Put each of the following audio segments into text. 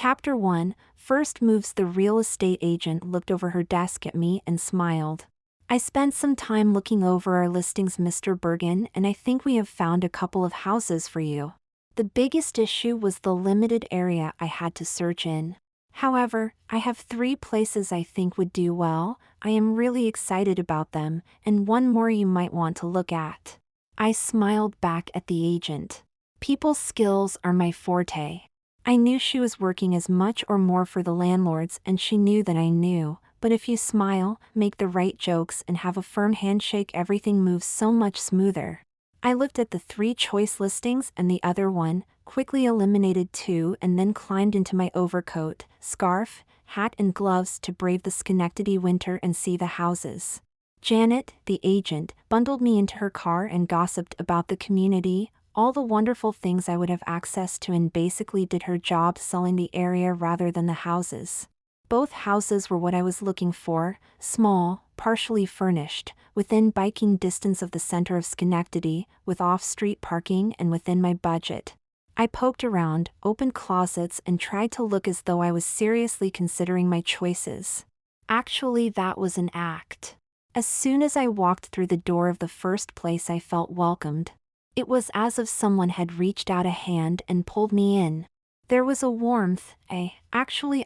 Chapter 1, First Moves. The real estate agent looked over her desk at me and smiled. I spent some time looking over our listings, Mr. Bergen, and I think we have found a couple of houses for you. The biggest issue was the limited area I had to search in. However, I have 3 places I think would do well. I am really excited about them, and one more you might want to look at. I smiled back at the agent. People skills are my forte. I knew she was working as much or more for the landlords, and she knew that I knew, but if you smile, make the right jokes, and have a firm handshake, everything moves so much smoother. I looked at the 3 choice listings and the other one, quickly eliminated 2, and then climbed into my overcoat, scarf, hat and gloves to brave the Schenectady winter and see the houses. Janet, the agent, bundled me into her car and gossiped about the community, all the wonderful things I would have access to, and basically did her job selling the area rather than the houses. Both houses were what I was looking for: small, partially furnished, within biking distance of the center of Schenectady, with off-street parking and within my budget. I poked around, opened closets, and tried to look as though I was seriously considering my choices. Actually, that was an act. As soon as I walked through the door of the first place, I felt welcomed. It was as if someone had reached out a hand and pulled me in. There was a warmth. I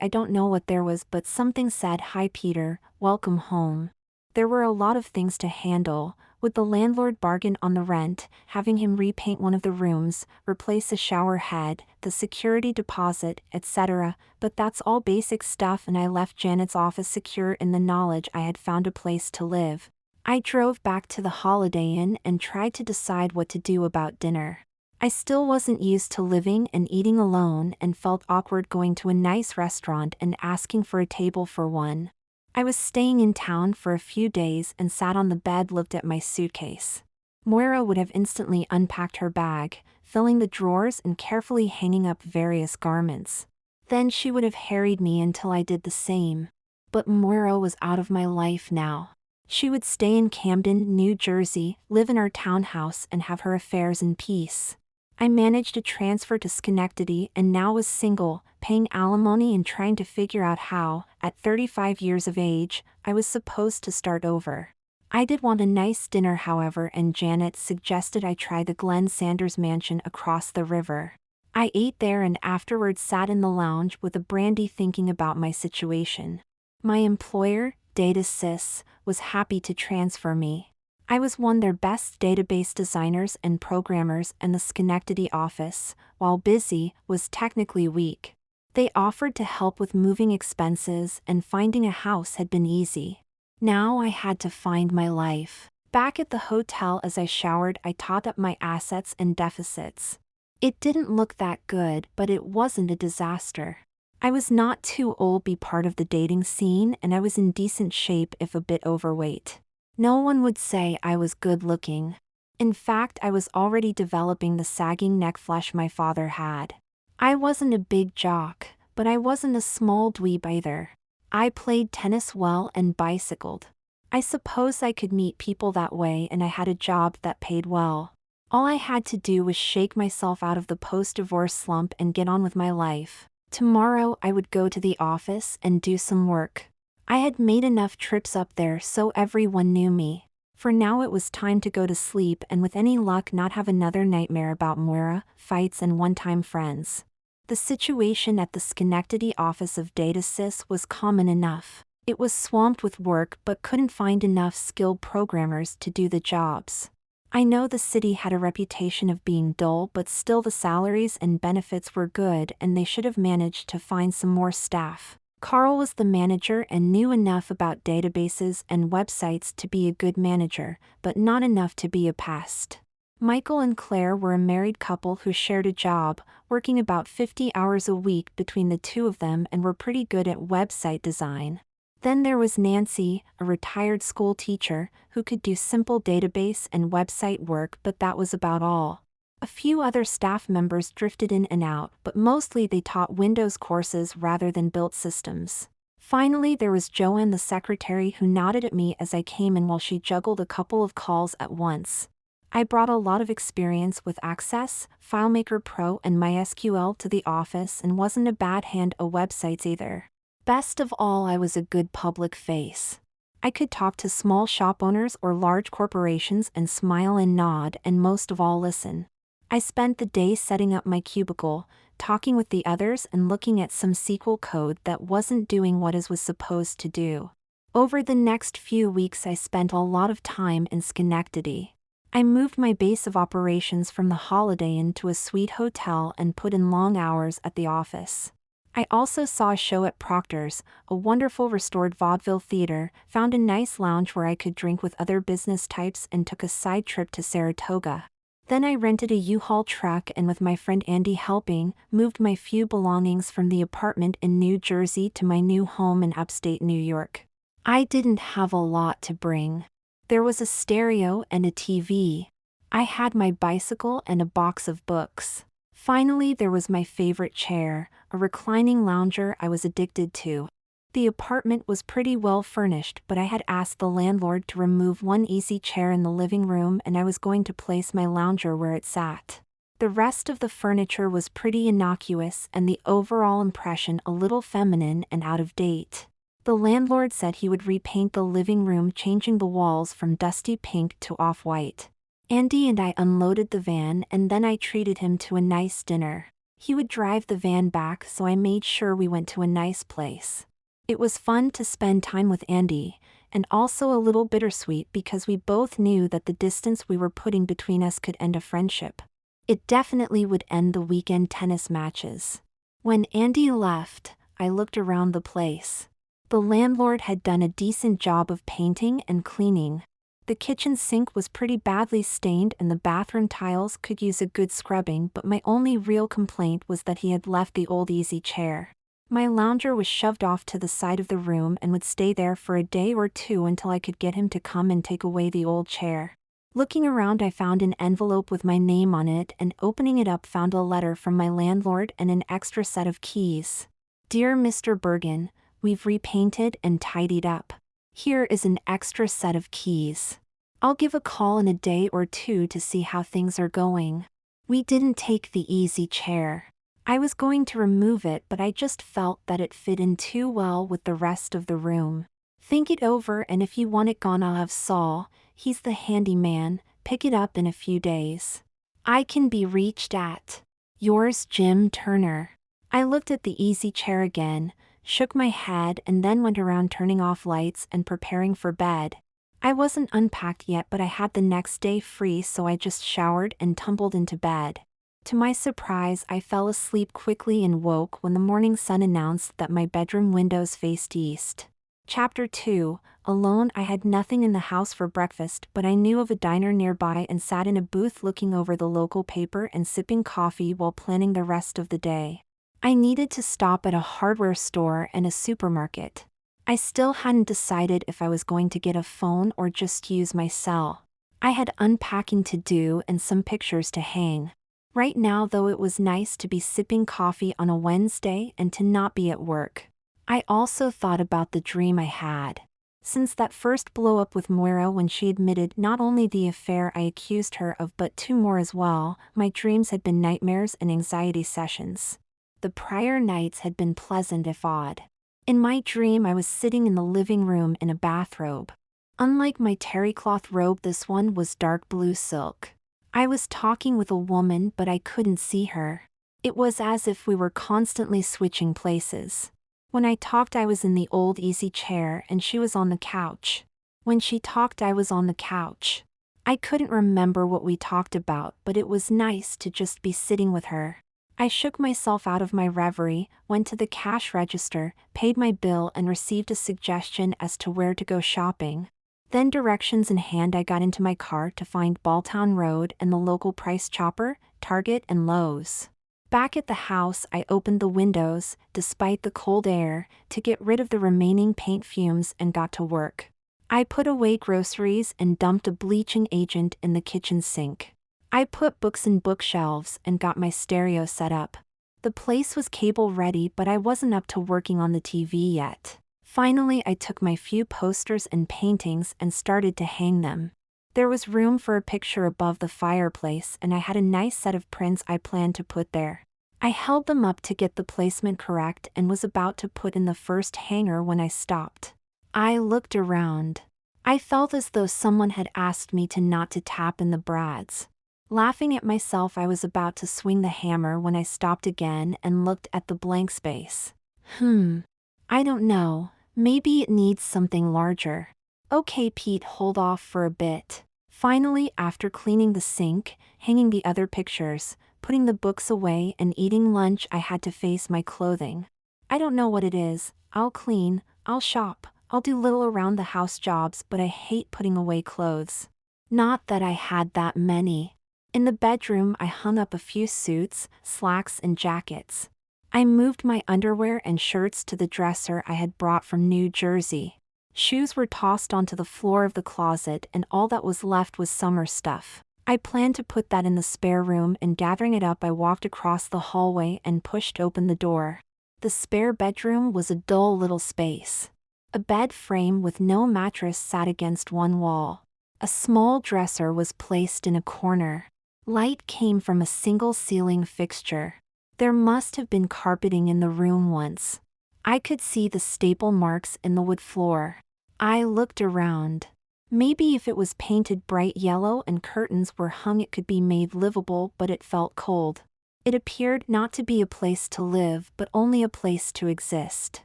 don't know what there was, but something said, "Hi Peter, welcome home." There were a lot of things to handle. Would the landlord bargain on the rent, having him repaint one of the rooms, replace a shower head, the security deposit, etc., but that's all basic stuff, and I left Janet's office secure in the knowledge I had found a place to live. I drove back to the Holiday Inn and tried to decide what to do about dinner. I still wasn't used to living and eating alone and felt awkward going to a nice restaurant and asking for a table for one. I was staying in town for a few days and sat on the bed, looked at my suitcase. Moira would have instantly unpacked her bag, filling the drawers and carefully hanging up various garments. Then she would have harried me until I did the same. But Moira was out of my life now. She would stay in Camden, New Jersey, live in our townhouse, and have her affairs in peace. I managed to transfer to Schenectady and now was single, paying alimony and trying to figure out how, at 35 years of age, I was supposed to start over. I did want a nice dinner, however, and Janet suggested I try the Glenn Sanders mansion across the river. I ate there and afterwards sat in the lounge with a brandy thinking about my situation. My employer, DataSys, was happy to transfer me. I was one of their best database designers and programmers, and the Schenectady office, while busy, was technically weak. They offered to help with moving expenses, and finding a house had been easy. Now I had to find my life. Back at the hotel, as I showered, I totted up my assets and deficits. It didn't look that good, but it wasn't a disaster. I was not too old to be part of the dating scene, and I was in decent shape if a bit overweight. No one would say I was good looking. In fact, I was already developing the sagging neck flesh my father had. I wasn't a big jock, but I wasn't a small dweeb either. I played tennis well and bicycled. I suppose I could meet people that way, and I had a job that paid well. All I had to do was shake myself out of the post-divorce slump and get on with my life. Tomorrow I would go to the office and do some work. I had made enough trips up there so everyone knew me. For now it was time to go to sleep and with any luck not have another nightmare about Moira, fights and one-time friends. The situation at the Schenectady office of DataSys was common enough. It was swamped with work but couldn't find enough skilled programmers to do the jobs. I know the city had a reputation of being dull, but still the salaries and benefits were good, and they should have managed to find some more staff. Carl was the manager and knew enough about databases and websites to be a good manager, but not enough to be a pest. Michael and Claire were a married couple who shared a job, working about 50 hours a week between the two of them, and were pretty good at website design. Then there was Nancy, a retired school teacher, who could do simple database and website work, but that was about all. A few other staff members drifted in and out, but mostly they taught Windows courses rather than built systems. Finally, there was Joanne, the secretary, who nodded at me as I came in while she juggled a couple of calls at once. I brought a lot of experience with Access, FileMaker Pro, and MySQL to the office and wasn't a bad hand at websites either. Best of all, I was a good public face. I could talk to small shop owners or large corporations and smile and nod, and most of all listen. I spent the day setting up my cubicle, talking with the others and looking at some SQL code that wasn't doing what it was supposed to do. Over the next few weeks I spent a lot of time in Schenectady. I moved my base of operations from the Holiday Inn to a suite hotel and put in long hours at the office. I also saw a show at Proctor's, a wonderful restored vaudeville theater, found a nice lounge where I could drink with other business types, and took a side trip to Saratoga. Then I rented a U-Haul truck and, with my friend Andy helping, moved my few belongings from the apartment in New Jersey to my new home in upstate New York. I didn't have a lot to bring. There was a stereo and a TV. I had my bicycle and a box of books. Finally, there was my favorite chair, a reclining lounger I was addicted to. The apartment was pretty well furnished, but I had asked the landlord to remove one easy chair in the living room, and I was going to place my lounger where it sat. The rest of the furniture was pretty innocuous and the overall impression a little feminine and out of date. The landlord said he would repaint the living room, changing the walls from dusty pink to off-white. Andy and I unloaded the van, and then I treated him to a nice dinner. He would drive the van back, so I made sure we went to a nice place. It was fun to spend time with Andy, and also a little bittersweet because we both knew that the distance we were putting between us could end a friendship. It definitely would end the weekend tennis matches. When Andy left, I looked around the place. The landlord had done a decent job of painting and cleaning. The kitchen sink was pretty badly stained and the bathroom tiles could use a good scrubbing, but my only real complaint was that he had left the old easy chair. My lounger was shoved off to the side of the room and would stay there for a day or two until I could get him to come and take away the old chair. Looking around, I found an envelope with my name on it, and opening it up found a letter from my landlord and an extra set of keys. "Dear Mr. Bergen, we've repainted and tidied up. Here is an extra set of keys. I'll give a call in a day or two to see how things are going. We didn't take the easy chair. I was going to remove it, but I just felt that it fit in too well with the rest of the room. Think it over, and if you want it gone, I'll have Saul, he's the handyman, pick it up in a few days. I can be reached at yours, Jim Turner." I looked at the easy chair again, shook my head, and then went around turning off lights and preparing for bed. I wasn't unpacked yet, but I had the next day free, so I just showered and tumbled into bed. To my surprise, I fell asleep quickly and woke when the morning sun announced that my bedroom windows faced east. Chapter 2. Alone. I had nothing in the house for breakfast, but I knew of a diner nearby and sat in a booth looking over the local paper and sipping coffee while planning the rest of the day. I needed to stop at a hardware store and a supermarket. I still hadn't decided if I was going to get a phone or just use my cell. I had unpacking to do and some pictures to hang. Right now, though, it was nice to be sipping coffee on a Wednesday and to not be at work. I also thought about the dream I had. Since that first blow-up with Moira, when she admitted not only the affair I accused her of but two more as well, my dreams had been nightmares and anxiety sessions. The prior nights had been pleasant if odd. In my dream, I was sitting in the living room in a bathrobe. Unlike my terrycloth robe, this one was dark blue silk. I was talking with a woman, but I couldn't see her. It was as if we were constantly switching places. When I talked, I was in the old easy chair and she was on the couch. When she talked, I was on the couch. I couldn't remember what we talked about, but it was nice to just be sitting with her. I shook myself out of my reverie, went to the cash register, paid my bill, and received a suggestion as to where to go shopping. Then, directions in hand, I got into my car to find Balltown Road and the local Price Chopper, Target, and Lowe's. Back at the house, I opened the windows, despite the cold air, to get rid of the remaining paint fumes and got to work. I put away groceries and dumped a bleaching agent in the kitchen sink. I put books in bookshelves and got my stereo set up. The place was cable ready, but I wasn't up to working on the TV yet. Finally, I took my few posters and paintings and started to hang them. There was room for a picture above the fireplace, and I had a nice set of prints I planned to put there. I held them up to get the placement correct and was about to put in the first hanger when I stopped. I looked around. I felt as though someone had asked me to not to tap in the brads. Laughing at myself, I was about to swing the hammer when I stopped again and looked at the blank space. I don't know, maybe it needs something larger. Okay, Pete, hold off for a bit. Finally, after cleaning the sink, hanging the other pictures, putting the books away and eating lunch, I had to face my clothing. I don't know what it is. I'll clean, I'll shop, I'll do little around the house jobs, but I hate putting away clothes. Not that I had that many. In the bedroom, I hung up a few suits, slacks and jackets. I moved my underwear and shirts to the dresser I had brought from New Jersey. Shoes were tossed onto the floor of the closet, and all that was left was summer stuff. I planned to put that in the spare room, and gathering it up, I walked across the hallway and pushed open the door. The spare bedroom was a dull little space. A bed frame with no mattress sat against one wall. A small dresser was placed in a corner. Light came from a single ceiling fixture. There must have been carpeting in the room once. I could see the staple marks in the wood floor. I looked around. Maybe if it was painted bright yellow and curtains were hung, it could be made livable, but it felt cold. It appeared not to be a place to live, but only a place to exist.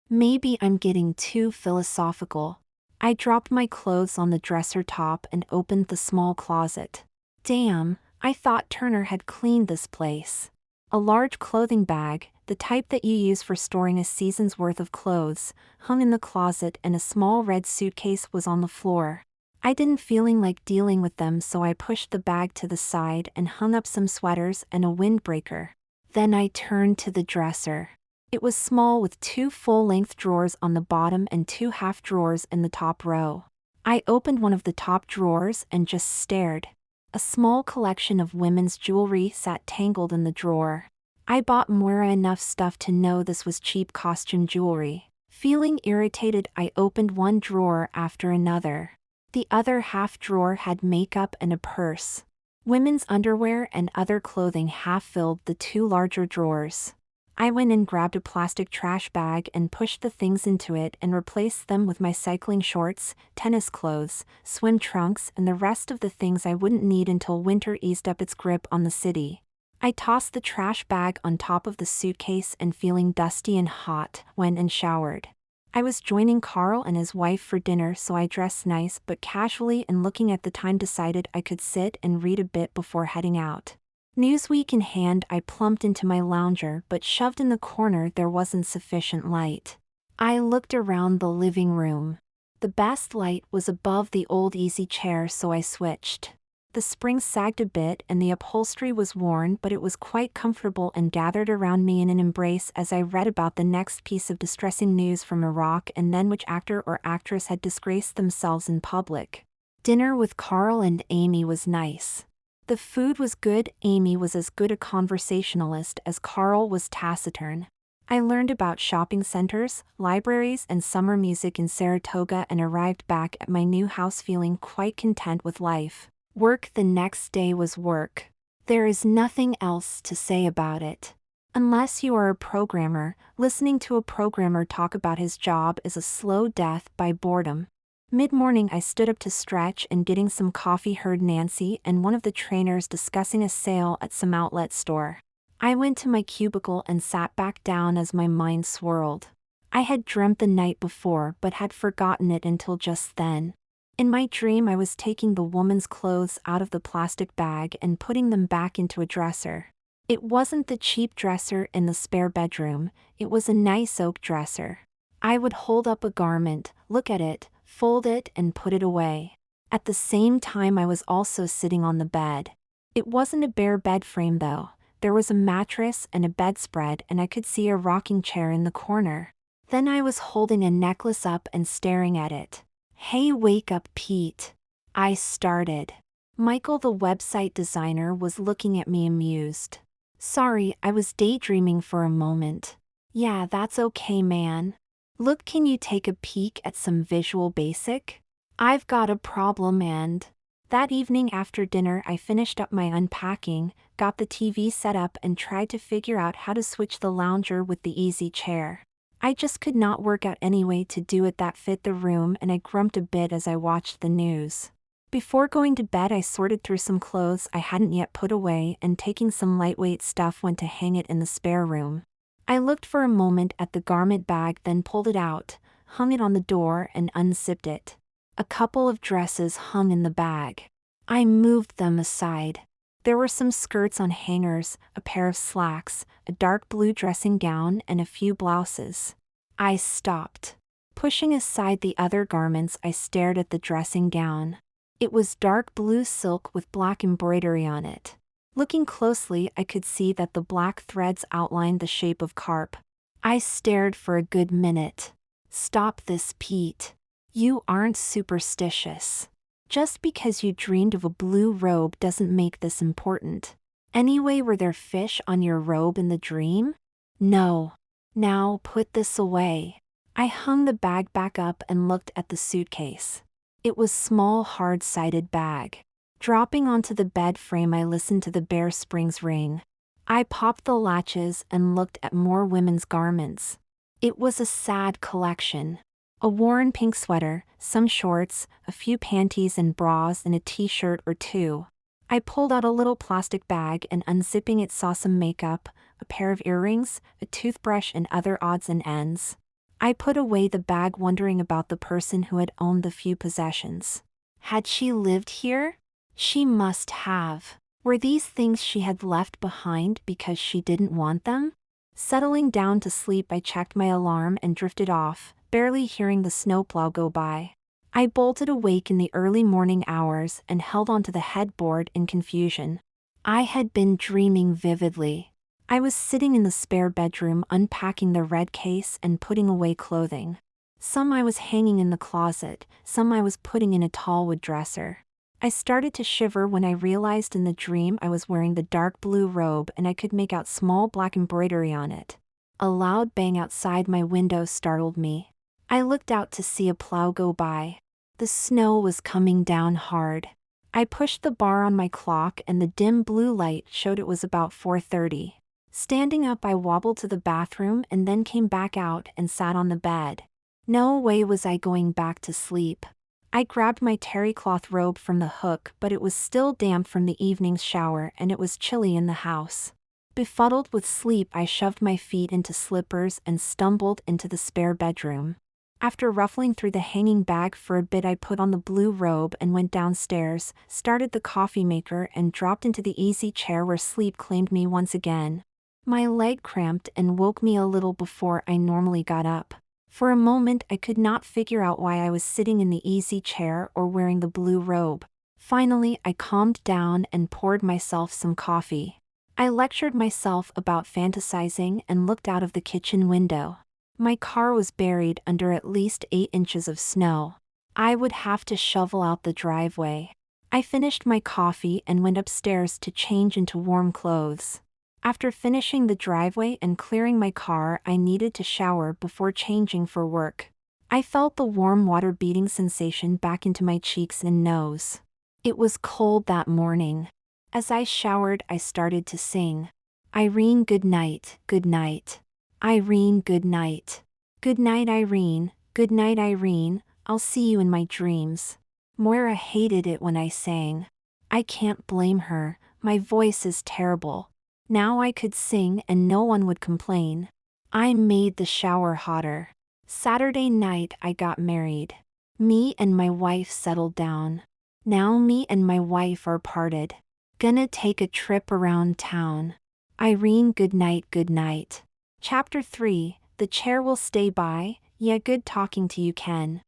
Maybe I'm getting too philosophical. I dropped my clothes on the dresser top and opened the small closet. Damn, I thought Turner had cleaned this place. A large clothing bag, the type that you use for storing a season's worth of clothes, hung in the closet, and a small red suitcase was on the floor. I didn't feeling like dealing with them, so I pushed the bag to the side and hung up some sweaters and a windbreaker. Then I turned to the dresser. It was small, with 2 full-length drawers on the bottom and 2 half drawers in the top row. I opened one of the top drawers and just stared. A small collection of women's jewelry sat tangled in the drawer. I bought Moira enough stuff to know this was cheap costume jewelry. Feeling irritated, I opened one drawer after another. The other half drawer had makeup and a purse. Women's underwear and other clothing half filled the 2 larger drawers. I went and grabbed a plastic trash bag and pushed the things into it and replaced them with my cycling shorts, tennis clothes, swim trunks, and the rest of the things I wouldn't need until winter eased up its grip on the city. I tossed the trash bag on top of the suitcase and, feeling dusty and hot, went and showered. I was joining Carl and his wife for dinner, so I dressed nice but casually, and looking at the time decided I could sit and read a bit before heading out. Newsweek in hand, I plumped into my lounger, but shoved in the corner there wasn't sufficient light. I looked around the living room. The best light was above the old easy chair, so I switched. The springs sagged a bit and the upholstery was worn, but it was quite comfortable and gathered around me in an embrace as I read about the next piece of distressing news from Iraq, and then which actor or actress had disgraced themselves in public. Dinner with Carl and Amy was nice. The food was good. Amy was as good a conversationalist as Carl was taciturn. I learned about shopping centers, libraries, and summer music in Saratoga and arrived back at my new house feeling quite content with life. Work the next day was work. There is nothing else to say about it. Unless you are a programmer, listening to a programmer talk about his job is a slow death by boredom. Mid-morning, I stood up to stretch, and getting some coffee heard Nancy and one of the trainers discussing a sale at some outlet store. I went to my cubicle and sat back down as my mind swirled. I had dreamt the night before but had forgotten it until just then. In my dream, I was taking the woman's clothes out of the plastic bag and putting them back into a dresser. It wasn't the cheap dresser in the spare bedroom, it was a nice oak dresser. I would hold up a garment, look at it, fold it, and put it away. At the same time, I was also sitting on the bed. It wasn't a bare bed frame though. There was a mattress and a bedspread, and I could see a rocking chair in the corner. Then I was holding a necklace up and staring at it. Hey, wake up, Pete. I started. Michael, the website designer, was looking at me amused. Sorry, I was daydreaming for a moment. Yeah, that's okay, man. Look, can you take a peek at some Visual Basic? I've got a problem and... That evening after dinner, I finished up my unpacking, got the TV set up, and tried to figure out how to switch the lounger with the easy chair. I just could not work out any way to do it that fit the room, and I grumped a bit as I watched the news. Before going to bed, I sorted through some clothes I hadn't yet put away, and taking some lightweight stuff went to hang it in the spare room. I looked for a moment at the garment bag, then pulled it out, hung it on the door, and unzipped it. A couple of dresses hung in the bag. I moved them aside. There were some skirts on hangers, a pair of slacks, a dark blue dressing gown, and a few blouses. I stopped. Pushing aside the other garments, I stared at the dressing gown. It was dark blue silk with black embroidery on it. Looking closely, I could see that the black threads outlined the shape of carp. I stared for a good minute. "Stop this, Pete. You aren't superstitious. Just because you dreamed of a blue robe doesn't make this important. Anyway, were there fish on your robe in the dream?" "No." "Now put this away." I hung the bag back up and looked at the suitcase. It was small, hard-sided bag. Dropping onto the bed frame, I listened to the bare springs ring. I popped the latches and looked at more women's garments. It was a sad collection. A worn pink sweater, some shorts, a few panties and bras, and a t-shirt or two. I pulled out a little plastic bag and, unzipping it, saw some makeup, a pair of earrings, a toothbrush, and other odds and ends. I put away the bag, wondering about the person who had owned the few possessions. Had she lived here? She must have. Were these things she had left behind because she didn't want them? Settling down to sleep, I checked my alarm and drifted off, barely hearing the snowplow go by. I bolted awake in the early morning hours and held onto the headboard in confusion. I had been dreaming vividly. I was sitting in the spare bedroom, unpacking the red case and putting away clothing. Some I was hanging in the closet, some I was putting in a tall wood dresser. I started to shiver when I realized in the dream I was wearing the dark blue robe and I could make out small black embroidery on it. A loud bang outside my window startled me. I looked out to see a plow go by. The snow was coming down hard. I pushed the bar on my clock and the dim blue light showed it was about 4:30. Standing up, I wobbled to the bathroom and then came back out and sat on the bed. No way was I going back to sleep. I grabbed my terry cloth robe from the hook, but it was still damp from the evening's shower and it was chilly in the house. Befuddled with sleep, I shoved my feet into slippers and stumbled into the spare bedroom. After ruffling through the hanging bag for a bit, I put on the blue robe and went downstairs, started the coffee maker, and dropped into the easy chair where sleep claimed me once again. My leg cramped and woke me a little before I normally got up. For a moment, I could not figure out why I was sitting in the easy chair or wearing the blue robe. Finally, I calmed down and poured myself some coffee. I lectured myself about fantasizing and looked out of the kitchen window. My car was buried under at least 8 inches of snow. I would have to shovel out the driveway. I finished my coffee and went upstairs to change into warm clothes. After finishing the driveway and clearing my car, I needed to shower before changing for work. I felt the warm water beating sensation back into my cheeks and nose. It was cold that morning. As I showered, I started to sing. "Irene, good night, good night. Irene, good night. Good night, Irene, good night, Irene, I'll see you in my dreams." Moira hated it when I sang. I can't blame her, my voice is terrible. Now I could sing and no one would complain. I made the shower hotter. Saturday night I got married. Me and my wife settled down. Now me and my wife are parted. Gonna take a trip around town. Irene, good night, good night. Chapter 3, The Chair Will Stay By. Yeah, good talking to you, Ken.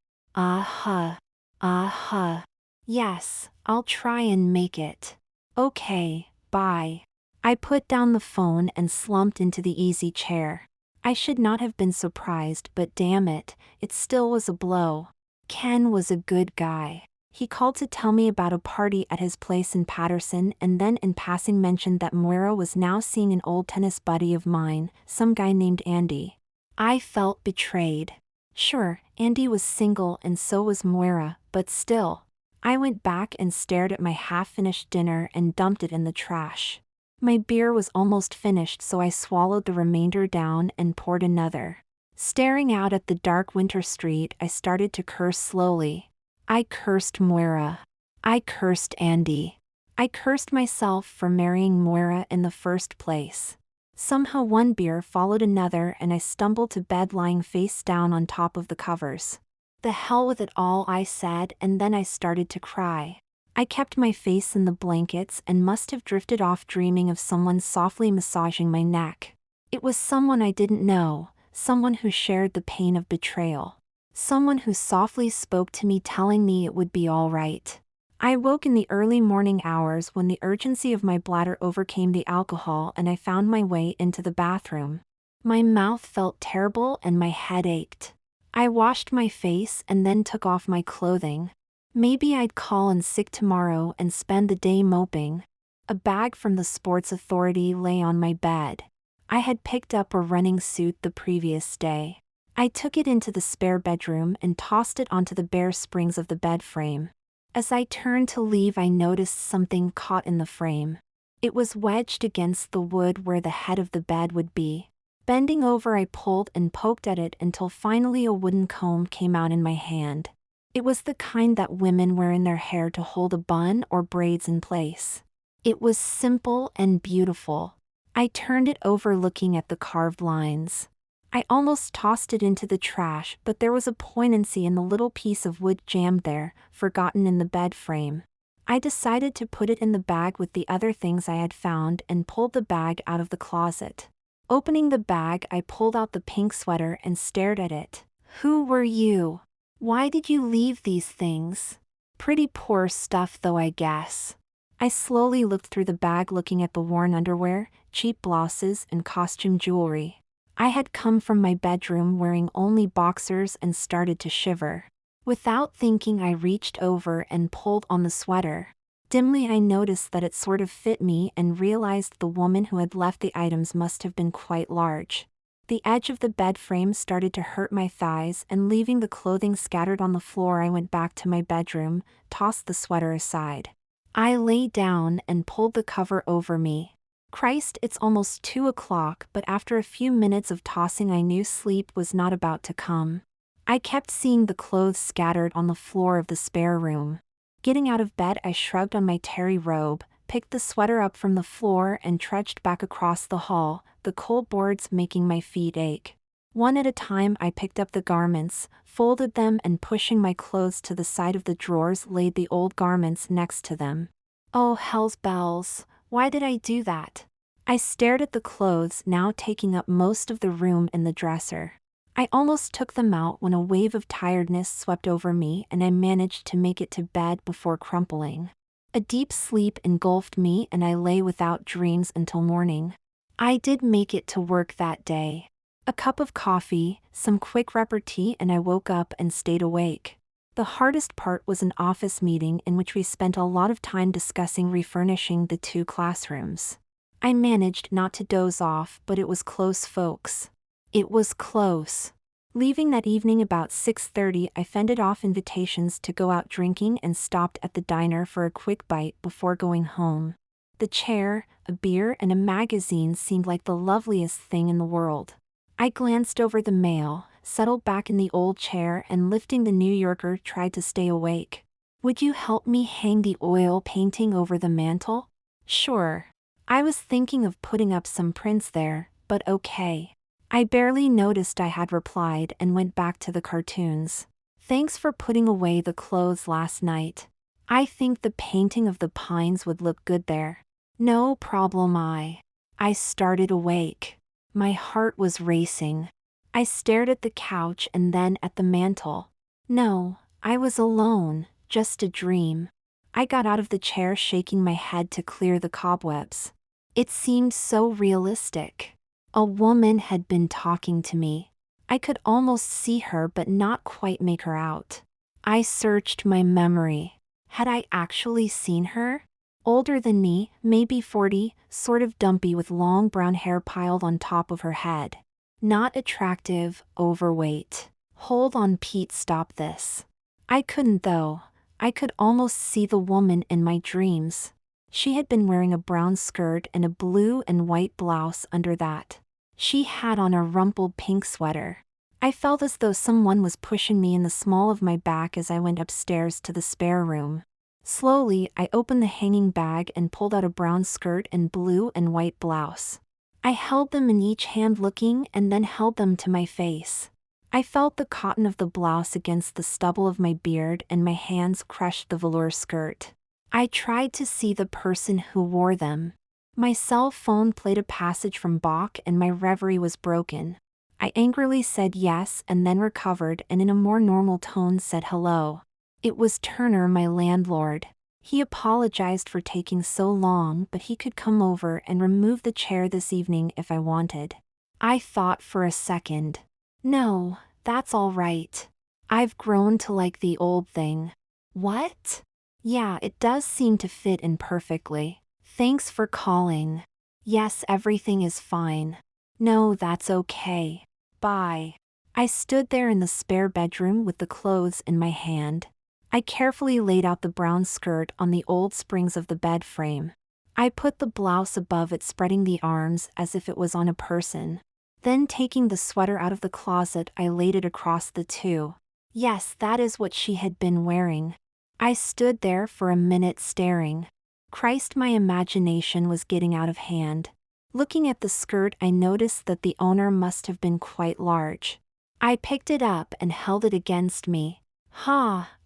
Yes, I'll try and make it. Okay, bye. I put down the phone and slumped into the easy chair. I should not have been surprised, but damn it, it still was a blow. Ken was a good guy. He called to tell me about a party at his place in Patterson and then in passing mentioned that Moira was now seeing an old tennis buddy of mine, some guy named Andy. I felt betrayed. Sure, Andy was single and so was Moira, but still. I went back and stared at my half-finished dinner and dumped it in the trash. My beer was almost finished, so I swallowed the remainder down and poured another. Staring out at the dark winter street, I started to curse slowly. I cursed Moira. I cursed Andy. I cursed myself for marrying Moira in the first place. Somehow one beer followed another and I stumbled to bed lying face down on top of the covers. The hell with it all, I said, and then I started to cry. I kept my face in the blankets and must have drifted off dreaming of someone softly massaging my neck. It was someone I didn't know, someone who shared the pain of betrayal. Someone who softly spoke to me telling me it would be all right. I awoke in the early morning hours when the urgency of my bladder overcame the alcohol and I found my way into the bathroom. My mouth felt terrible and my head ached. I washed my face and then took off my clothing. Maybe I'd call in sick tomorrow and spend the day moping. A bag from the Sports Authority lay on my bed. I had picked up a running suit the previous day. I took it into the spare bedroom and tossed it onto the bare springs of the bed frame. As I turned to leave, I noticed something caught in the frame. It was wedged against the wood where the head of the bed would be. Bending over, I pulled and poked at it until finally a wooden comb came out in my hand. It was the kind that women wear in their hair to hold a bun or braids in place. It was simple and beautiful. I turned it over looking at the carved lines. I almost tossed it into the trash, but there was a poignancy in the little piece of wood jammed there, forgotten in the bed frame. I decided to put it in the bag with the other things I had found and pulled the bag out of the closet. Opening the bag, I pulled out the pink sweater and stared at it. Who were you? Why did you leave these things? Pretty poor stuff though, I guess. I slowly looked through the bag looking at the worn underwear, cheap blouses, and costume jewelry. I had come from my bedroom wearing only boxers and started to shiver. Without thinking, I reached over and pulled on the sweater. Dimly I noticed that it sort of fit me and realized the woman who had left the items must have been quite large. The edge of the bed frame started to hurt my thighs, and leaving the clothing scattered on the floor, I went back to my bedroom, tossed the sweater aside. I lay down and pulled the cover over me. Christ, it's almost 2 o'clock, but after a few minutes of tossing I knew sleep was not about to come. I kept seeing the clothes scattered on the floor of the spare room. Getting out of bed, I shrugged on my terry robe, picked the sweater up from the floor and trudged back across the hall, the cold boards making my feet ache. One at a time I picked up the garments, folded them, and pushing my clothes to the side of the drawers laid the old garments next to them. Oh hell's bells, why did I do that? I stared at the clothes now taking up most of the room in the dresser. I almost took them out when a wave of tiredness swept over me and I managed to make it to bed before crumpling. A deep sleep engulfed me and I lay without dreams until morning. I did make it to work that day. A cup of coffee, some quick repartee, and I woke up and stayed awake. The hardest part was an office meeting in which we spent a lot of time discussing refurnishing the 2 classrooms. I managed not to doze off, but it was close, folks. It was close. Leaving that evening about 6:30, I fended off invitations to go out drinking and stopped at the diner for a quick bite before going home. The chair, a beer, and a magazine seemed like the loveliest thing in the world. I glanced over the mail, settled back in the old chair, and lifting the New Yorker tried to stay awake. Would you help me hang the oil painting over the mantel? Sure. I was thinking of putting up some prints there, but okay. I barely noticed I had replied and went back to the cartoons. Thanks for putting away the clothes last night. I think the painting of the pines would look good there. No problem. I started awake. My heart was racing. I stared at the couch and then at the mantel. No, I was alone, just a dream. I got out of the chair shaking my head to clear the cobwebs. It seemed so realistic. A woman had been talking to me. I could almost see her but not quite make her out. I searched my memory. Had I actually seen her? Older than me, maybe 40, sort of dumpy with long brown hair piled on top of her head. Not attractive, overweight. Hold on, Pete, stop this. I couldn't though. I could almost see the woman in my dreams. She had been wearing a brown skirt and a blue and white blouse under that. She had on a rumpled pink sweater. I felt as though someone was pushing me in the small of my back as I went upstairs to the spare room. Slowly, I opened the hanging bag and pulled out a brown skirt and blue and white blouse. I held them in each hand looking and then held them to my face. I felt the cotton of the blouse against the stubble of my beard and my hands crushed the velour skirt. I tried to see the person who wore them. My cell phone played a passage from Bach and my reverie was broken. I angrily said yes and then recovered and in a more normal tone said hello. It was Turner, my landlord. He apologized for taking so long, but he could come over and remove the chair this evening if I wanted. I thought for a second. No, that's all right. I've grown to like the old thing. What? Yeah, it does seem to fit in perfectly. Thanks for calling. Yes, everything is fine. No, that's okay. Bye. I stood there in the spare bedroom with the clothes in my hand. I carefully laid out the brown skirt on the old springs of the bed frame. I put the blouse above it, spreading the arms as if it was on a person. Then taking the sweater out of the closet, I laid it across the two. Yes, that is what she had been wearing. I stood there for a minute staring. Christ, my imagination was getting out of hand. Looking at the skirt, I noticed that the owner must have been quite large. I picked it up and held it against me.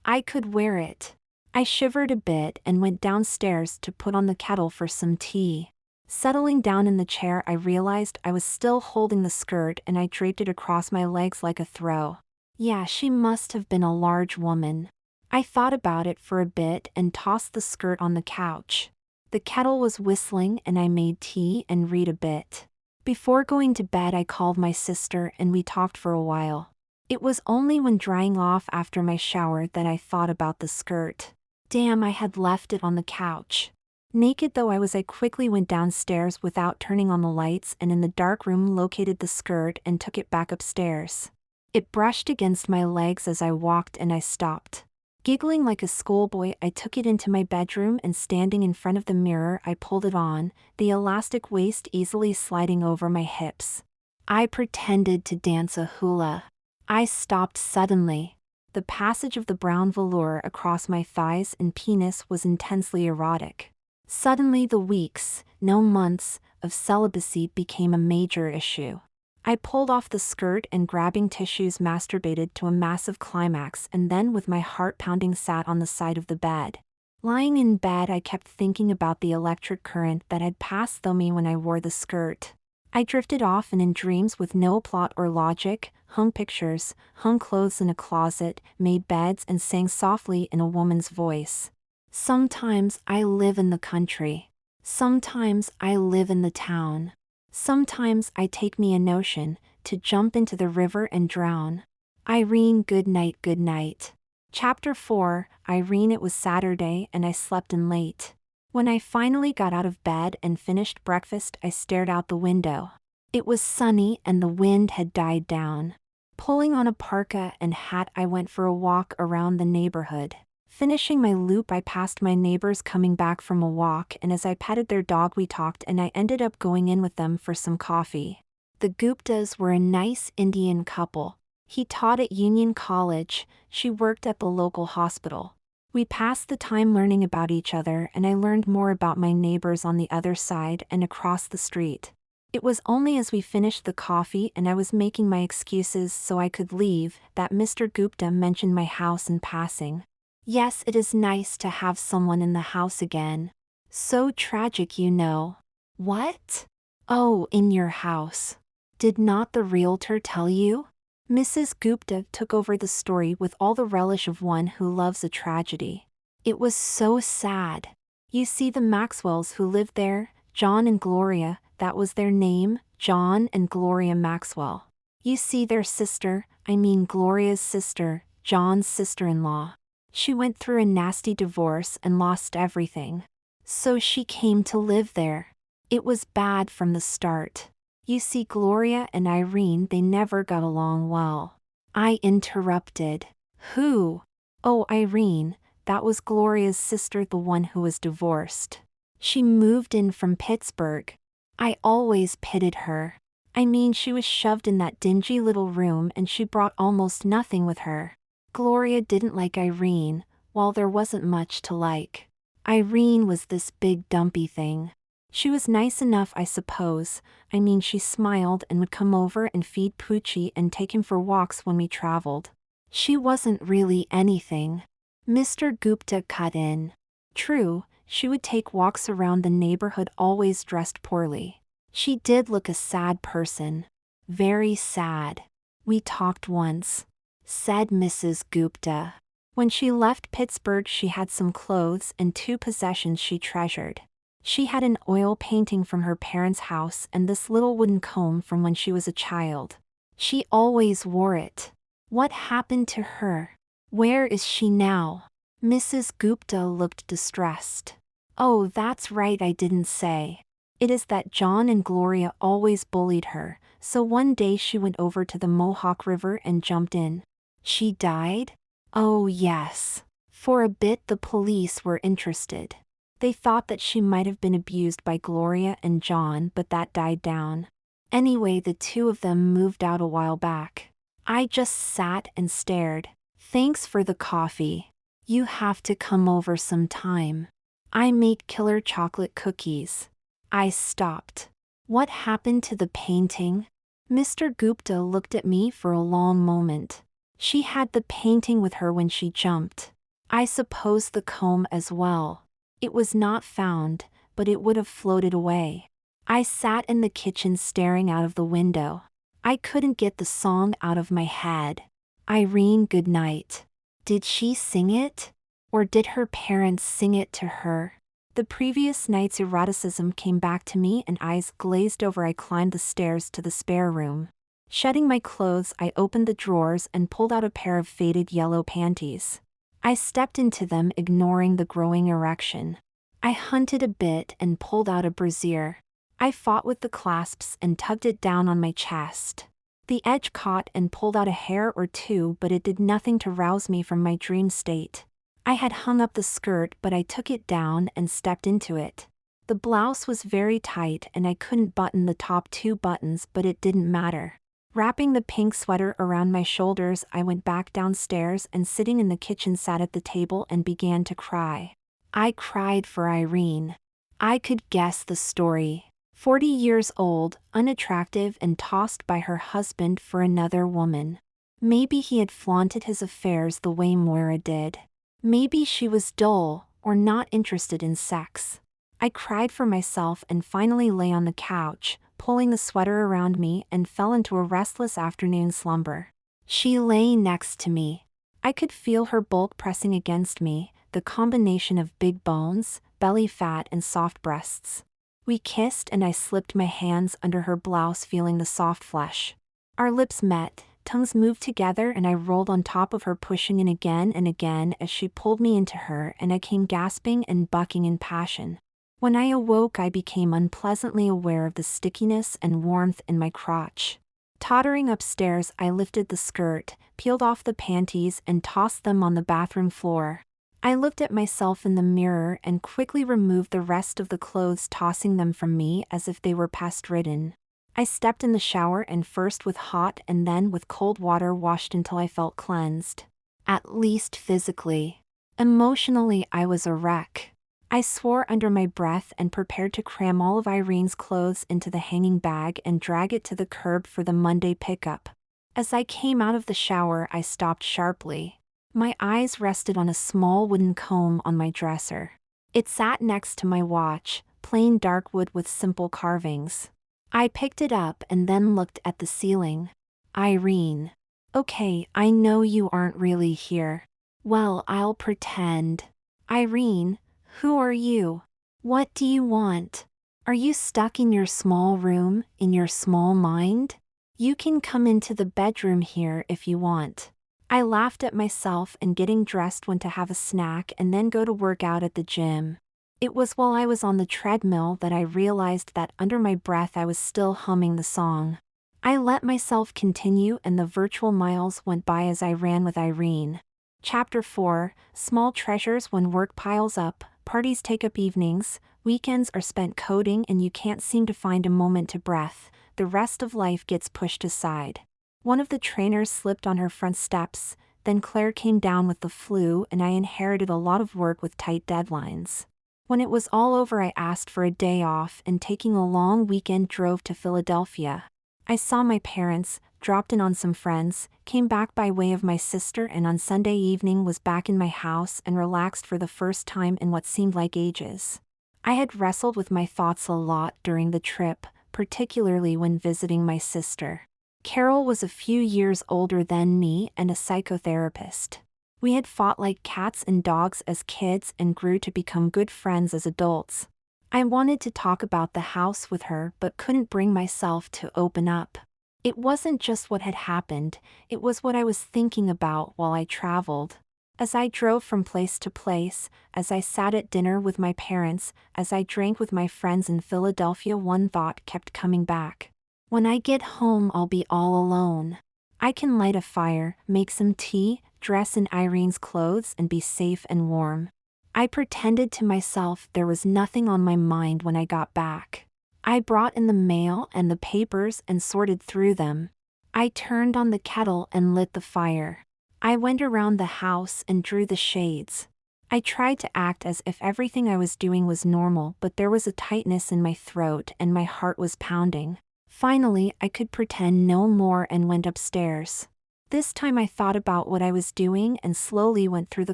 I could wear it. I shivered a bit and went downstairs to put on the kettle for some tea. Settling down in the chair, I realized I was still holding the skirt and I draped it across my legs like a throw. Yeah, she must have been a large woman. I thought about it for a bit and tossed the skirt on the couch. The kettle was whistling and I made tea and read a bit. Before going to bed, I called my sister and we talked for a while. It was only when drying off after my shower that I thought about the skirt. Damn, I had left it on the couch. Naked though I was, I quickly went downstairs without turning on the lights and in the dark room located the skirt and took it back upstairs. It brushed against my legs as I walked and I stopped. Giggling like a schoolboy, I took it into my bedroom and standing in front of the mirror, I pulled it on, the elastic waist easily sliding over my hips. I pretended to dance a hula. I stopped suddenly. The passage of the brown velour across my thighs and penis was intensely erotic. Suddenly the weeks, no months, of celibacy became a major issue. I pulled off the skirt and grabbing tissues masturbated to a massive climax and then with my heart pounding sat on the side of the bed. Lying in bed, I kept thinking about the electric current that had passed through me when I wore the skirt. I drifted off and in dreams with no plot or logic, hung pictures, hung clothes in a closet, made beds and sang softly in a woman's voice. Sometimes I live in the country. Sometimes I live in the town. Sometimes I take me a notion to jump into the river and drown. Irene, good night, good night. Chapter 4, Irene. It was Saturday and I slept in late. When I finally got out of bed and finished breakfast, I stared out the window. It was sunny and the wind had died down. Pulling on a parka and hat, I went for a walk around the neighborhood. Finishing my loop, I passed my neighbors coming back from a walk, and as I petted their dog we talked and I ended up going in with them for some coffee. The Guptas were a nice Indian couple. He taught at Union College, she worked at the local hospital. We passed the time learning about each other and I learned more about my neighbors on the other side and across the street. It was only as we finished the coffee and I was making my excuses so I could leave that Mr. Gupta mentioned my house in passing. Yes, it is nice to have someone in the house again. So tragic, you know. What? Oh, in your house. Did not the realtor tell you? Mrs. Gupta took over the story with all the relish of one who loves a tragedy. It was so sad. You see, the Maxwells who lived there, John and Gloria, that was their name, John and Gloria Maxwell. You see, their sister, Gloria's sister, John's sister-in-law. She went through a nasty divorce and lost everything. So she came to live there. It was bad from the start. You see, Gloria and Irene, they never got along well. I interrupted. Who? Oh, Irene, That was Gloria's sister, the one who was divorced. She moved in from Pittsburgh. I always pitied her. I mean, she was shoved in that dingy little room and she brought almost nothing with her. Gloria didn't like Irene, while there wasn't much to like. Irene was this big dumpy thing. She was nice enough, I suppose. I mean, she smiled and would come over and feed Poochie and take him for walks when we traveled. She wasn't really anything. Mr. Gupta cut in. True, she would take walks around the neighborhood always dressed poorly. She did look a sad person. Very sad. We talked once, said Mrs. Gupta. When she left Pittsburgh, she had some clothes and 2 possessions she treasured. She had an oil painting from her parents' house and this little wooden comb from when she was a child. She always wore it. What happened to her? Where is she now? Mrs. Gupta looked distressed. Oh, that's right, I didn't say. It is that John and Gloria always bullied her, so one day she went over to the Mohawk River and jumped in. She died? Oh yes. For a bit the police were interested. They thought that she might have been abused by Gloria and John, but that died down. Anyway, the 2 of them moved out a while back. I just sat and stared. Thanks for the coffee. You have to come over sometime. I make killer chocolate cookies. I stopped. What happened to the painting? Mr. Gupta looked at me for a long moment. She had the painting with her when she jumped. I suppose the comb as well. It was not found, but it would have floated away. I sat in the kitchen staring out of the window. I couldn't get the song out of my head. Irene, good night. Did she sing it? Or did her parents sing it to her? The previous night's eroticism came back to me and eyes glazed over. I climbed the stairs to the spare room. Shedding my clothes, I opened the drawers and pulled out a pair of faded yellow panties. I stepped into them, ignoring the growing erection. I hunted a bit and pulled out a brassiere. I fought with the clasps and tugged it down on my chest. The edge caught and pulled out a hair or 2, but it did nothing to rouse me from my dream state. I had hung up the skirt, but I took it down and stepped into it. The blouse was very tight and I couldn't button the top 2 buttons, but it didn't matter. Wrapping the pink sweater around my shoulders, I went back downstairs and sitting in the kitchen sat at the table and began to cry. I cried for Irene. I could guess the story. 40 years old, unattractive and tossed by her husband for another woman. Maybe he had flaunted his affairs the way Moira did. Maybe she was dull, or not interested in sex. I cried for myself and finally lay on the couch, pulling the sweater around me, and fell into a restless afternoon slumber. She lay next to me. I could feel her bulk pressing against me, the combination of big bones, belly fat and soft breasts. We kissed and I slipped my hands under her blouse, feeling the soft flesh. Our lips met, tongues moved together, and I rolled on top of her, pushing in again and again as she pulled me into her, and I came gasping and bucking in passion. When I awoke, I became unpleasantly aware of the stickiness and warmth in my crotch. Tottering upstairs, I lifted the skirt, peeled off the panties, and tossed them on the bathroom floor. I looked at myself in the mirror and quickly removed the rest of the clothes, tossing them from me as if they were pest-ridden. I stepped in the shower and first with hot and then with cold water washed until I felt cleansed. At least physically. Emotionally, I was a wreck. I swore under my breath and prepared to cram all of Irene's clothes into the hanging bag and drag it to the curb for the Monday pickup. As I came out of the shower, I stopped sharply. My eyes rested on a small wooden comb on my dresser. It sat next to my watch, plain dark wood with simple carvings. I picked it up and then looked at the ceiling. Irene. Okay, I know you aren't really here. Well, I'll pretend. Irene, who are you? What do you want? Are you stuck in your small room, in your small mind? You can come into the bedroom here if you want. I laughed at myself and getting dressed went to have a snack and then go to work out at the gym. It was while I was on the treadmill that I realized that under my breath I was still humming the song. I let myself continue and the virtual miles went by as I ran with Irene. Chapter 4, Small Treasures When Work Piles Up. Parties take up evenings, weekends are spent coding and you can't seem to find a moment to breath. The rest of life gets pushed aside. One of the trainers slipped on her front steps, then Claire came down with the flu and I inherited a lot of work with tight deadlines. When it was all over, I asked for a day off and taking a long weekend drove to Philadelphia. I saw my parents, dropped in on some friends, came back by way of my sister, and on Sunday evening was back in my house and relaxed for the first time in what seemed like ages. I had wrestled with my thoughts a lot during the trip, particularly when visiting my sister. Carol was a few years older than me and a psychotherapist. We had fought like cats and dogs as kids and grew to become good friends as adults. I wanted to talk about the house with her but couldn't bring myself to open up. It wasn't just what had happened, it was what I was thinking about while I traveled. As I drove from place to place, as I sat at dinner with my parents, as I drank with my friends in Philadelphia, one thought kept coming back. When I get home, I'll be all alone. I can light a fire, make some tea, dress in Irene's clothes and be safe and warm. I pretended to myself there was nothing on my mind when I got back. I brought in the mail and the papers and sorted through them. I turned on the kettle and lit the fire. I went around the house and drew the shades. I tried to act as if everything I was doing was normal, but there was a tightness in my throat and my heart was pounding. Finally, I could pretend no more and went upstairs. This time I thought about what I was doing and slowly went through the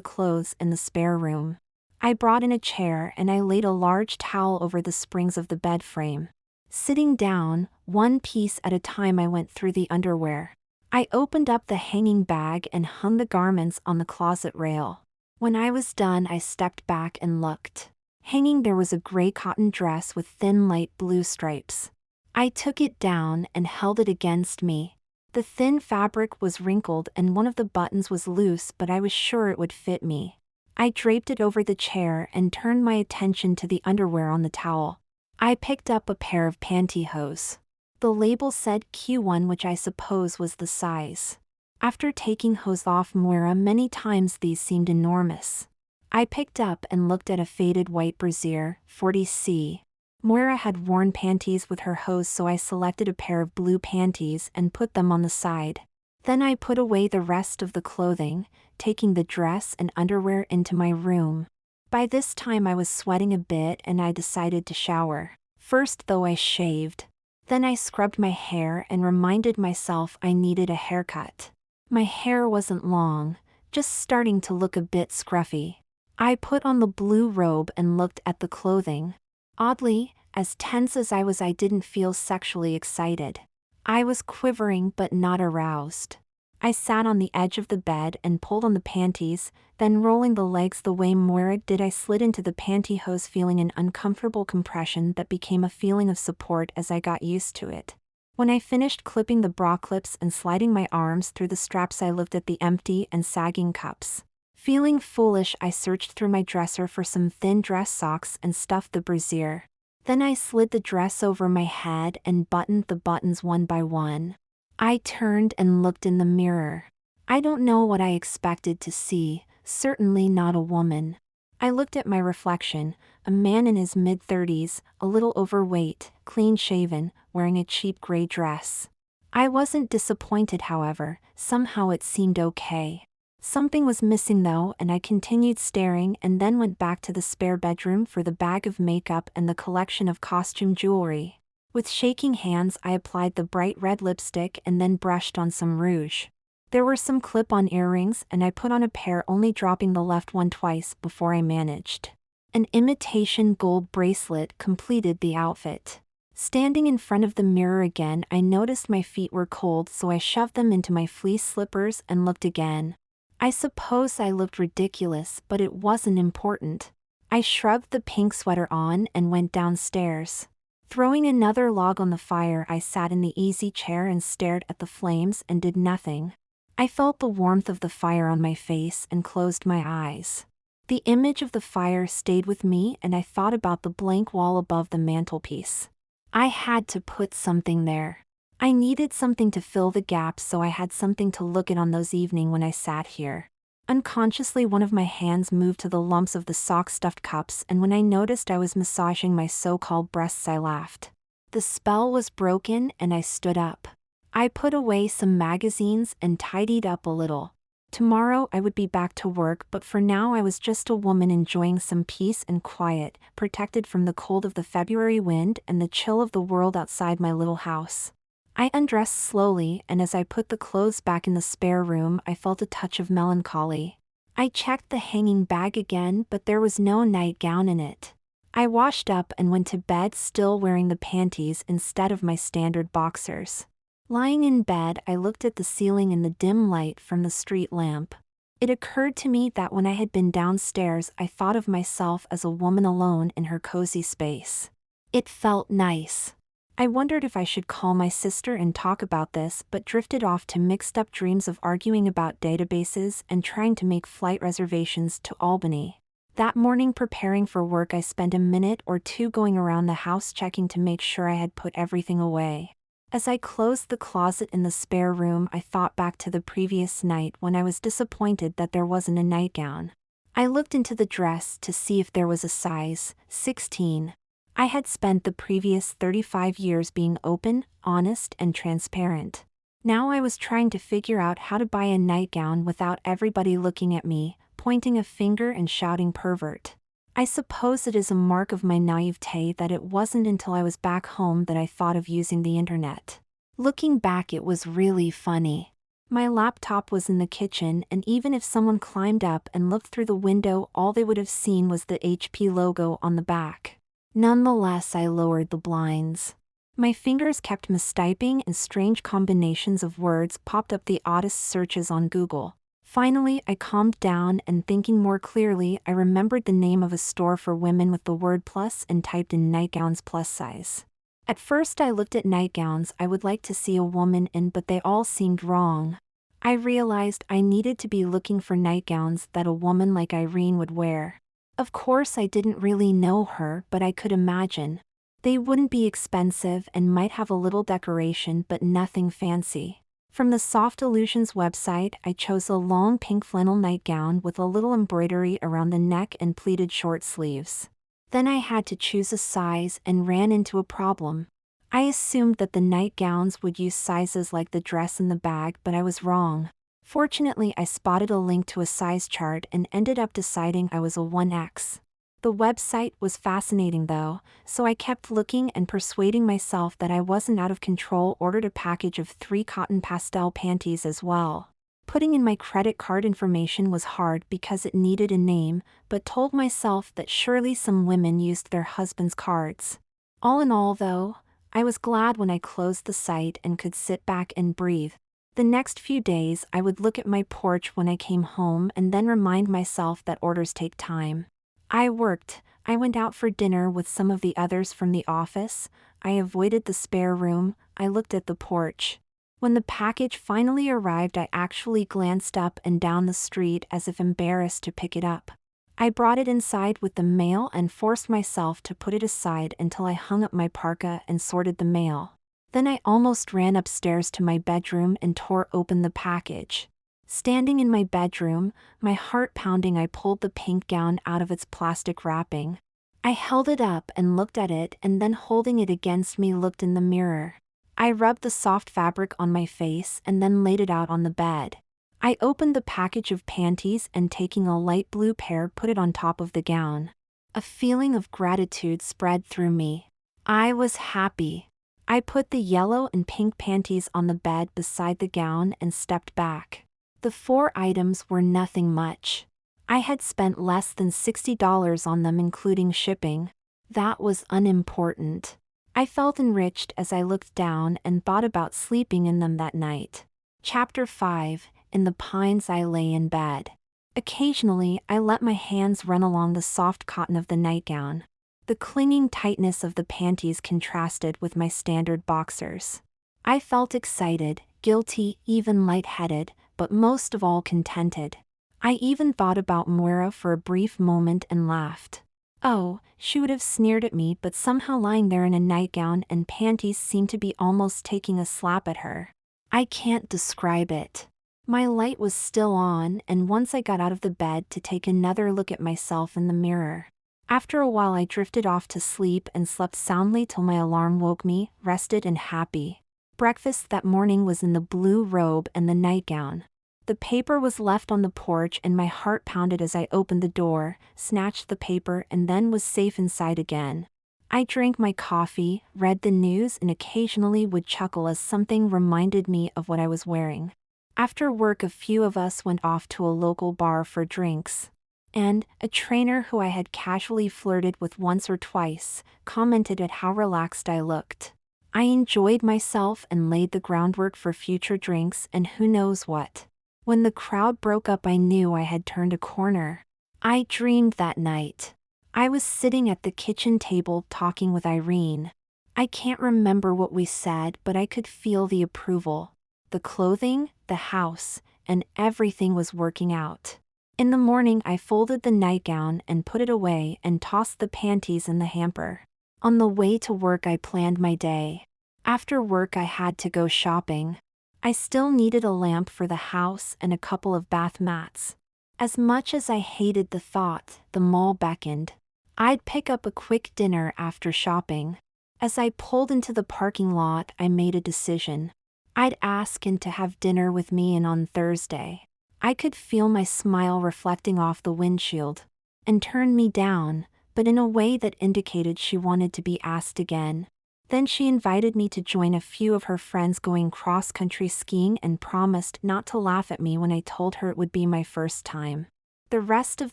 clothes in the spare room. I brought in a chair and I laid a large towel over the springs of the bed frame. Sitting down, one piece at a time, I went through the underwear. I opened up the hanging bag and hung the garments on the closet rail. When I was done, I stepped back and looked. Hanging there was a gray cotton dress with thin light blue stripes. I took it down and held it against me. The thin fabric was wrinkled and one of the buttons was loose, but I was sure it would fit me. I draped it over the chair and turned my attention to the underwear on the towel. I picked up a pair of pantyhose. The label said Q1, which I suppose was the size. After taking hose off Moira many times, these seemed enormous. I picked up and looked at a faded white brassiere, 40C. Moira had worn panties with her hose, so I selected a pair of blue panties and put them on the side. Then I put away the rest of the clothing, taking the dress and underwear into my room. By this time I was sweating a bit and I decided to shower. First though, I shaved. Then I scrubbed my hair and reminded myself I needed a haircut. My hair wasn't long, just starting to look a bit scruffy. I put on the blue robe and looked at the clothing. Oddly, as tense as I was, I didn't feel sexually excited. I was quivering but not aroused. I sat on the edge of the bed and pulled on the panties, then rolling the legs the way Moira did, I slid into the pantyhose, feeling an uncomfortable compression that became a feeling of support as I got used to it. When I finished clipping the bra clips and sliding my arms through the straps, I looked at the empty and sagging cups. Feeling foolish, I searched through my dresser for some thin dress socks and stuffed the brassiere. Then I slid the dress over my head and buttoned the buttons one by one. I turned and looked in the mirror. I don't know what I expected to see, certainly not a woman. I looked at my reflection, a man in his mid-30s, a little overweight, clean-shaven, wearing a cheap gray dress. I wasn't disappointed, however, somehow it seemed okay. Something was missing though, and I continued staring and then went back to the spare bedroom for the bag of makeup and the collection of costume jewelry. With shaking hands, I applied the bright red lipstick and then brushed on some rouge. There were some clip-on earrings and I put on a pair, only dropping the left one twice before I managed. An imitation gold bracelet completed the outfit. Standing in front of the mirror again, I noticed my feet were cold, so I shoved them into my fleece slippers and looked again. I suppose I looked ridiculous, but it wasn't important. I shrugged the pink sweater on and went downstairs. Throwing another log on the fire, I sat in the easy chair and stared at the flames and did nothing. I felt the warmth of the fire on my face and closed my eyes. The image of the fire stayed with me and I thought about the blank wall above the mantelpiece. I had to put something there. I needed something to fill the gaps, so I had something to look at on those evenings when I sat here. Unconsciously, one of my hands moved to the lumps of the sock-stuffed cups, and when I noticed I was massaging my so-called breasts, I laughed. The spell was broken, and I stood up. I put away some magazines and tidied up a little. Tomorrow I would be back to work, but for now I was just a woman enjoying some peace and quiet, protected from the cold of the February wind and the chill of the world outside my little house. I undressed slowly, and as I put the clothes back in the spare room, I felt a touch of melancholy. I checked the hanging bag again, but there was no nightgown in it. I washed up and went to bed, still wearing the panties instead of my standard boxers. Lying in bed, I looked at the ceiling in the dim light from the street lamp. It occurred to me that when I had been downstairs, I thought of myself as a woman alone in her cozy space. It felt nice. I wondered if I should call my sister and talk about this, but drifted off to mixed-up dreams of arguing about databases and trying to make flight reservations to Albany. That morning, preparing for work, I spent a minute or two going around the house checking to make sure I had put everything away. As I closed the closet in the spare room, I thought back to the previous night when I was disappointed that there wasn't a nightgown. I looked into the dress to see if there was a size 16. I had spent the previous 35 years being open, honest, and transparent. Now I was trying to figure out how to buy a nightgown without everybody looking at me, pointing a finger and shouting pervert. I suppose it is a mark of my naivete that it wasn't until I was back home that I thought of using the internet. Looking back, it was really funny. My laptop was in the kitchen, and even if someone climbed up and looked through the window, all they would have seen was the HP logo on the back. Nonetheless, I lowered the blinds. My fingers kept mistyping, and strange combinations of words popped up the oddest searches on Google. Finally, I calmed down, and thinking more clearly, I remembered the name of a store for women with the word plus and typed in nightgowns plus size. At first I looked at nightgowns I would like to see a woman in, but they all seemed wrong. I realized I needed to be looking for nightgowns that a woman like Irene would wear. Of course, I didn't really know her, but I could imagine. They wouldn't be expensive and might have a little decoration, but nothing fancy. From the Soft Illusions website, I chose a long pink flannel nightgown with a little embroidery around the neck and pleated short sleeves. Then I had to choose a size and ran into a problem. I assumed that the nightgowns would use sizes like the dress in the bag, but I was wrong. Fortunately, I spotted a link to a size chart and ended up deciding I was a 1X. The website was fascinating though, so I kept looking and persuading myself that I wasn't out of control, ordered a package of 3 cotton pastel panties as well. Putting in my credit card information was hard because it needed a name, but told myself that surely some women used their husband's cards. All in all though, I was glad when I closed the site and could sit back and breathe. The next few days I would look at my porch when I came home and then remind myself that orders take time. I worked, I went out for dinner with some of the others from the office, I avoided the spare room, I looked at the porch. When the package finally arrived, I actually glanced up and down the street as if embarrassed to pick it up. I brought it inside with the mail and forced myself to put it aside until I hung up my parka and sorted the mail. Then I almost ran upstairs to my bedroom and tore open the package. Standing in my bedroom, my heart pounding, I pulled the pink gown out of its plastic wrapping. I held it up and looked at it, and then holding it against me looked in the mirror. I rubbed the soft fabric on my face and then laid it out on the bed. I opened the package of panties and taking a light blue pair put it on top of the gown. A feeling of gratitude spread through me. I was happy. I put the yellow and pink panties on the bed beside the gown and stepped back. The 4 items were nothing much. I had spent less than $60 on them including shipping. That was unimportant. I felt enriched as I looked down and thought about sleeping in them that night. Chapter 5. In the pines I lay in bed. Occasionally I let my hands run along the soft cotton of the nightgown. The clinging tightness of the panties contrasted with my standard boxers. I felt excited, guilty, even lightheaded, but most of all contented. I even thought about Moira for a brief moment and laughed. Oh, she would have sneered at me, but somehow lying there in a nightgown and panties seemed to be almost taking a slap at her. I can't describe it. My light was still on, and once I got out of the bed to take another look at myself in the mirror. After a while I drifted off to sleep and slept soundly till my alarm woke me, rested and happy. Breakfast that morning was in the blue robe and the nightgown. The paper was left on the porch and my heart pounded as I opened the door, snatched the paper and then was safe inside again. I drank my coffee, read the news and occasionally would chuckle as something reminded me of what I was wearing. After work a few of us went off to a local bar for drinks. And a trainer who I had casually flirted with once or twice commented at how relaxed I looked. I enjoyed myself and laid the groundwork for future drinks and who knows what. When the crowd broke up I knew I had turned a corner. I dreamed that night. I was sitting at the kitchen table talking with Irene. I can't remember what we said, but I could feel the approval. The clothing, the house, and everything was working out. In the morning I folded the nightgown and put it away and tossed the panties in the hamper. On the way to work I planned my day. After work I had to go shopping. I still needed a lamp for the house and a couple of bath mats. As much as I hated the thought, the mall beckoned. I'd pick up a quick dinner after shopping. As I pulled into the parking lot I made a decision. I'd ask him to have dinner with me and on Thursday. I could feel my smile reflecting off the windshield. And turned me down, but in a way that indicated she wanted to be asked again. Then she invited me to join a few of her friends going cross-country skiing and promised not to laugh at me when I told her it would be my first time. The rest of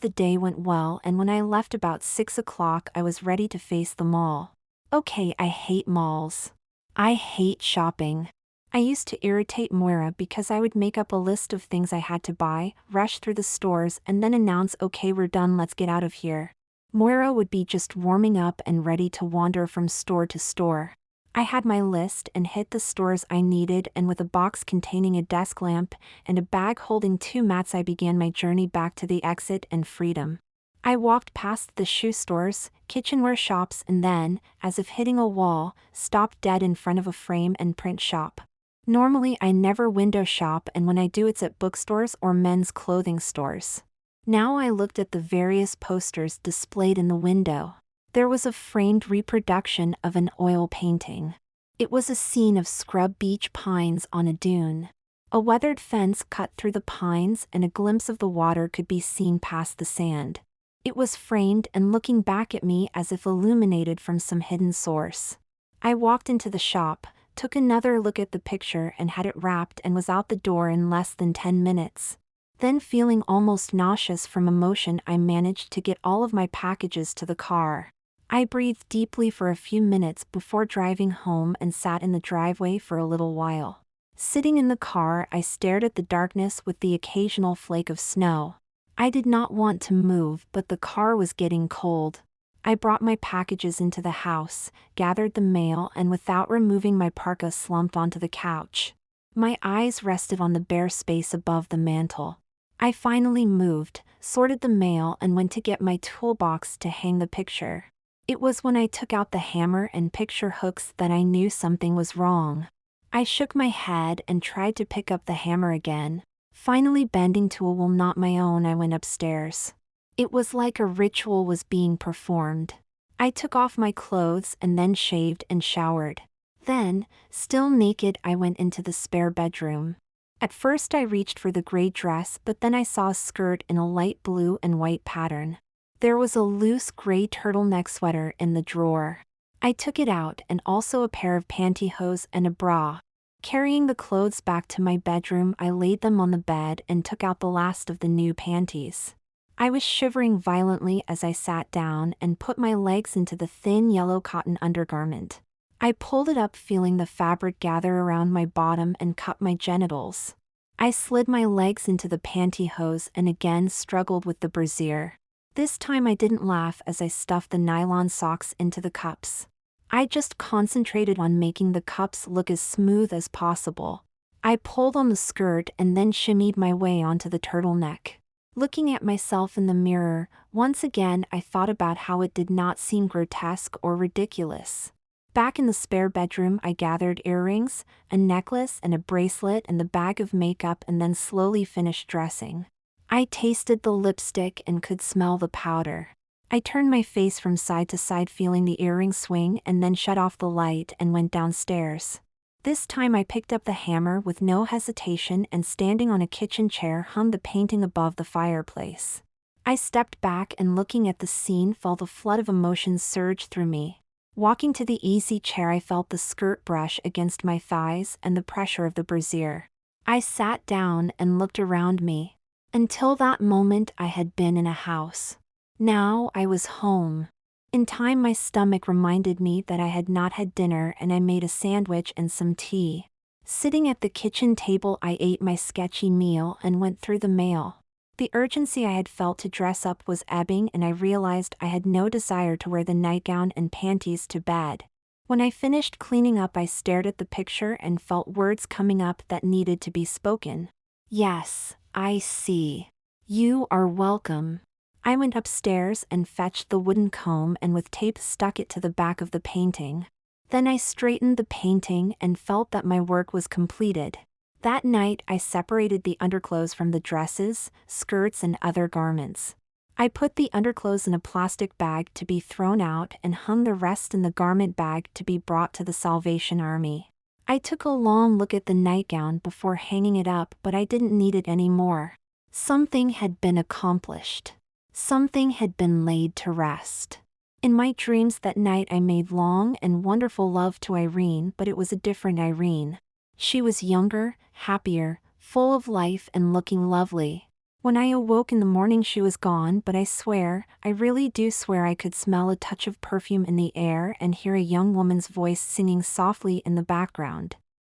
the day went well and when I left about 6 o'clock I was ready to face the mall. Okay, I hate malls. I hate shopping. I used to irritate Moira because I would make up a list of things I had to buy, rush through the stores and then announce, okay, we're done, let's get out of here. Moira would be just warming up and ready to wander from store to store. I had my list and hit the stores I needed, and with a box containing a desk lamp and a bag holding 2 mats I began my journey back to the exit and freedom. I walked past the shoe stores, kitchenware shops and then, as if hitting a wall, stopped dead in front of a frame and print shop. Normally I never window shop and when I do it's at bookstores or men's clothing stores. Now I looked at the various posters displayed in the window. There was a framed reproduction of an oil painting. It was a scene of scrub beach pines on a dune. A weathered fence cut through the pines and a glimpse of the water could be seen past the sand. It was framed and looking back at me as if illuminated from some hidden source. I walked into the shop, took another look at the picture and had it wrapped and was out the door in less than 10 minutes. Then feeling almost nauseous from emotion I managed to get all of my packages to the car. I breathed deeply for a few minutes before driving home and sat in the driveway for a little while. Sitting in the car I stared at the darkness with the occasional flake of snow. I did not want to move but the car was getting cold. I brought my packages into the house, gathered the mail and without removing my parka slumped onto the couch. My eyes rested on the bare space above the mantel. I finally moved, sorted the mail and went to get my toolbox to hang the picture. It was when I took out the hammer and picture hooks that I knew something was wrong. I shook my head and tried to pick up the hammer again. Finally bending to a will not my own I went upstairs. It was like a ritual was being performed. I took off my clothes and then shaved and showered. Then, still naked, I went into the spare bedroom. At first I reached for the gray dress but then I saw a skirt in a light blue and white pattern. There was a loose gray turtleneck sweater in the drawer. I took it out and also a pair of pantyhose and a bra. Carrying the clothes back to my bedroom I laid them on the bed and took out the last of the new panties. I was shivering violently as I sat down and put my legs into the thin yellow cotton undergarment. I pulled it up feeling the fabric gather around my bottom and cup my genitals. I slid my legs into the pantyhose and again struggled with the brassiere. This time I didn't laugh as I stuffed the nylon socks into the cups. I just concentrated on making the cups look as smooth as possible. I pulled on the skirt and then shimmied my way onto the turtleneck. Looking at myself in the mirror, once again I thought about how it did not seem grotesque or ridiculous. Back in the spare bedroom, I gathered earrings, a necklace and a bracelet and the bag of makeup and then slowly finished dressing. I tasted the lipstick and could smell the powder. I turned my face from side to side feeling the earring swing and then shut off the light and went downstairs. This time I picked up the hammer with no hesitation and standing on a kitchen chair hung the painting above the fireplace. I stepped back and looking at the scene felt a flood of emotions surge through me. Walking to the easy chair I felt the skirt brush against my thighs and the pressure of the brassiere. I sat down and looked around me. Until that moment I had been in a house. Now I was home. In time my stomach reminded me that I had not had dinner and I made a sandwich and some tea. Sitting at the kitchen table I ate my sketchy meal and went through the mail. The urgency I had felt to dress up was ebbing and I realized I had no desire to wear the nightgown and panties to bed. When I finished cleaning up I stared at the picture and felt words coming up that needed to be spoken. Yes, I see. You are welcome. I went upstairs and fetched the wooden comb and with tape stuck it to the back of the painting. Then I straightened the painting and felt that my work was completed. That night I separated the underclothes from the dresses, skirts and other garments. I put the underclothes in a plastic bag to be thrown out and hung the rest in the garment bag to be brought to the Salvation Army. I took a long look at the nightgown before hanging it up, but I didn't need it anymore. Something had been accomplished. Something had been laid to rest. In my dreams that night I made long and wonderful love to Irene, but it was a different Irene. She was younger, happier, full of life and looking lovely. When I awoke in the morning she was gone, but I swear, I really do swear I could smell a touch of perfume in the air and hear a young woman's voice singing softly in the background.